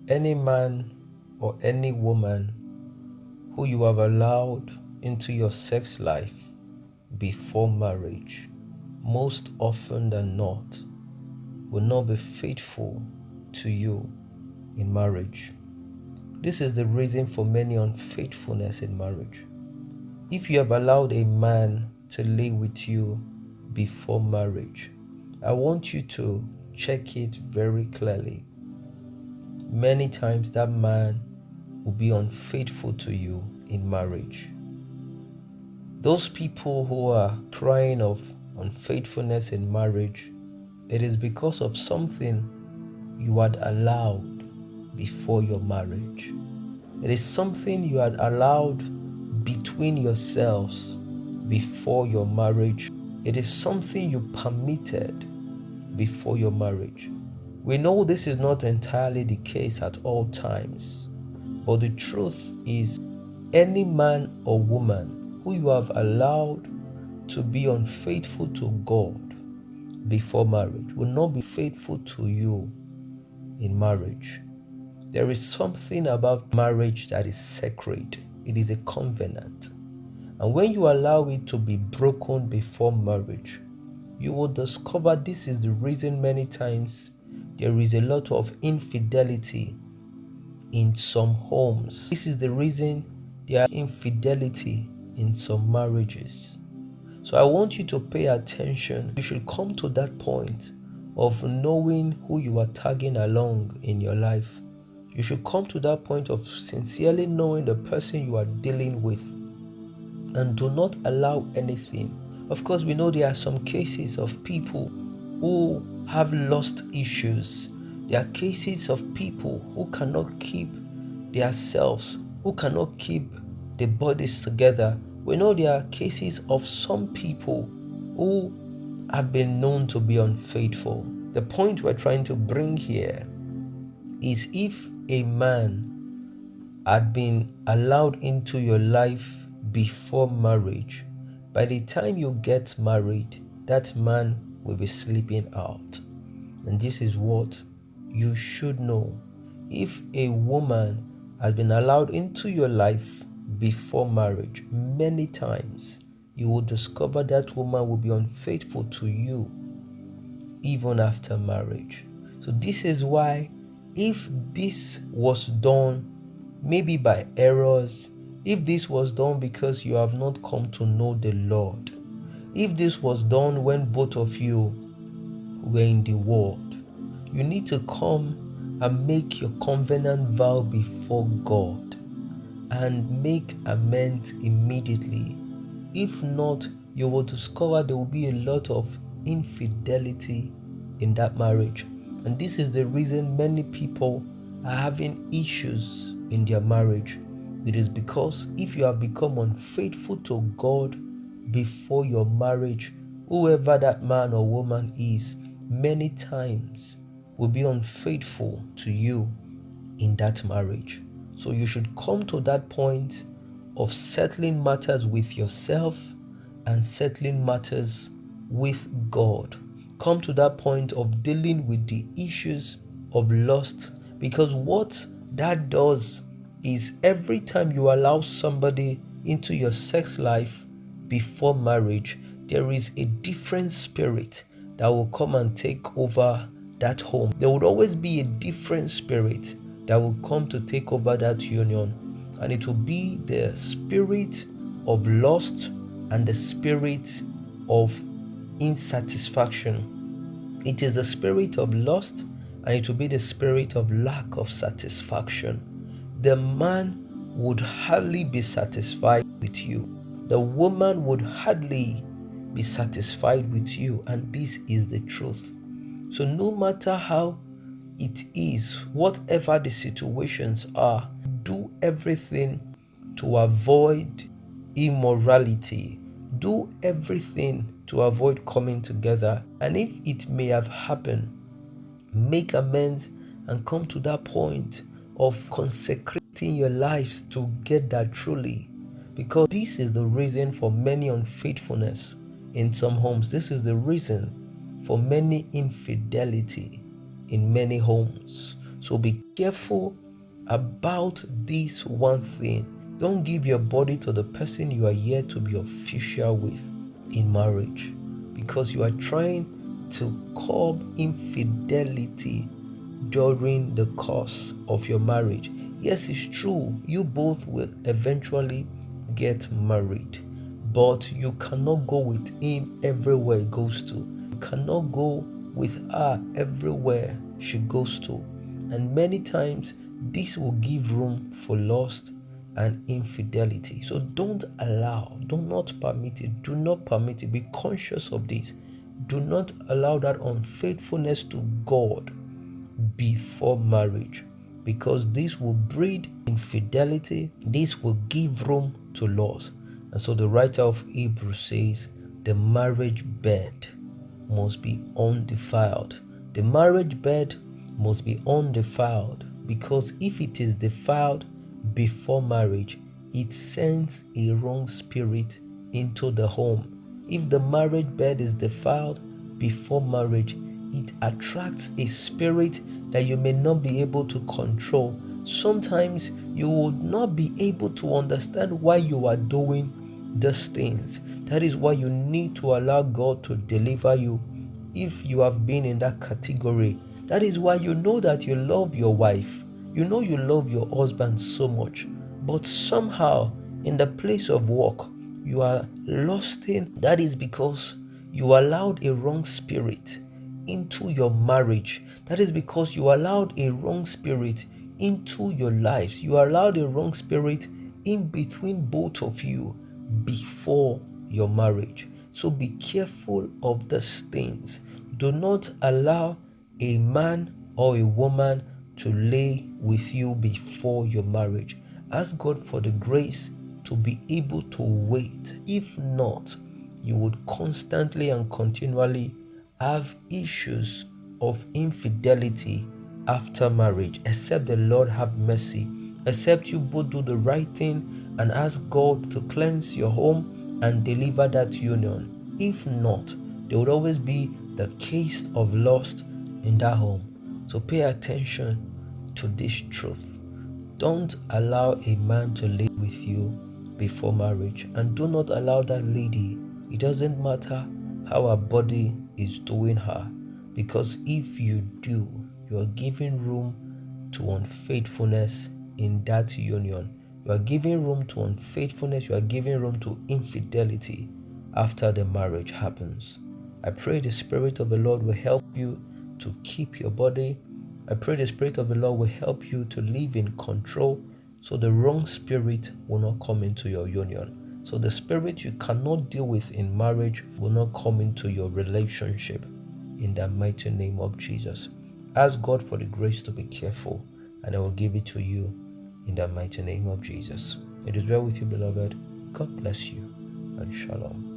Any man or any woman who you have allowed into your sex life before marriage, most often than not, will not be faithful to you in marriage. This is the reason for many unfaithfulness in marriage. If you have allowed a man to lay with you before marriage, I want you to check it very clearly. Many times that man will be unfaithful to you in marriage. Those people who are crying of unfaithfulness in marriage, it is because of something you had allowed before your marriage. It is something you had allowed between yourselves before your marriage. It is something you permitted before your marriage. We know this is not entirely the case at all times, but the truth is, any man or woman who you have allowed to be unfaithful to God before marriage will not be faithful to you in marriage. There is something about marriage that is sacred. It is a covenant. And when you allow it to be broken before marriage, you will discover this is the reason many times there is a lot of infidelity in some homes. This is the reason there are infidelity in some marriages. So I want you to pay attention. You should come to that point of knowing who you are tagging along in your life. You should come to that point of sincerely knowing the person you are dealing with, and do not allow anything. Of course, we know there are some cases of people who have lust issues. There are cases of people who cannot keep their selves, who cannot keep the bodies together. We know there are cases of some people who have been known to be unfaithful. The point we're trying to bring here is, if a man had been allowed into your life before marriage, by the time you get married, that man will be sleeping out. And this is what you should know. If a woman has been allowed into your life before marriage, many times you will discover that woman will be unfaithful to you even after marriage. So this is why, if this was done maybe by errors, if this was done because you have not come to know the Lord, if this was done when both of you were in the world, you need to come and make your covenant vow before God and make amends immediately. If not, you will discover there will be a lot of infidelity in that marriage. And this is the reason many people are having issues in their marriage. It is because if you have become unfaithful to God before your marriage, whoever that man or woman is, many times will be unfaithful to you in that marriage. So you should come to that point of settling matters with yourself and settling matters with God. Come to that point of dealing with the issues of lust, because what that does is, every time you allow somebody into your sex life before marriage, there is a different spirit that will come and take over that home. There would always be a different spirit that will come to take over that union, and it will be the spirit of lust and the spirit of insatisfaction. It is the spirit of lust, and it will be the spirit of lack of satisfaction. The man would hardly be satisfied with you. The woman would hardly be satisfied with you, and this is the truth. So no matter how it is, whatever the situations are, do everything to avoid immorality. Do everything to avoid coming together. And if it may have happened, make amends and come to that point of consecrating your lives together truly. Because this is the reason for many unfaithfulness in some homes. This is the reason for many infidelity in many homes. So be careful about this one thing. Don't give your body to the person you are yet to be official with in marriage, because you are trying to curb infidelity during the course of your marriage. Yes, it's true, you both will eventually get married, but you cannot go with him everywhere he goes to. You cannot go with her everywhere she goes to. And many times, this will give room for lust and infidelity. So do not permit it. Do not permit it. Be conscious of this. Do not allow that unfaithfulness to God before marriage, because this will breed infidelity. This will give room to loss. And so the writer of Hebrews says the marriage bed must be undefiled. The marriage bed must be undefiled, because if it is defiled before marriage, it sends a wrong spirit into the home. If the marriage bed is defiled before marriage, it attracts a spirit that you may not be able to control. Sometimes you would not be able to understand why you are doing these things. That is why you need to allow God to deliver you if you have been in that category. That is why you know that you love your wife. You know you love your husband so much, but somehow in the place of work, you are lost in. That is because you allowed a wrong spirit into your marriage. That is because you allowed a wrong spirit into your lives. You allowed a wrong spirit in between both of you before your marriage. So be careful of these things. Do not allow a man or a woman to lay with you before your marriage. Ask God for the grace to be able to wait. If not, you would constantly and continually have issues of infidelity after marriage, except the Lord have mercy, except you both do the right thing and ask God to cleanse your home and deliver that union. If not, there would always be the case of lust in that home. So pay attention to this truth. Don't allow a man to live with you before marriage, and do not allow that lady, it doesn't matter how her body is doing her, because if you do, you are giving room to unfaithfulness in that union. You are giving room to unfaithfulness, you are giving room to infidelity after the marriage happens. I pray the Spirit of the Lord will help you to keep your body. I pray the Spirit of the Lord will help you to live in control, so the wrong spirit will not come into your union. So the spirit you cannot deal with in marriage will not come into your relationship, in the mighty name of Jesus. Ask God for the grace to be careful, and I will give it to you in the mighty name of Jesus. It is well with you, beloved. God bless you, and shalom.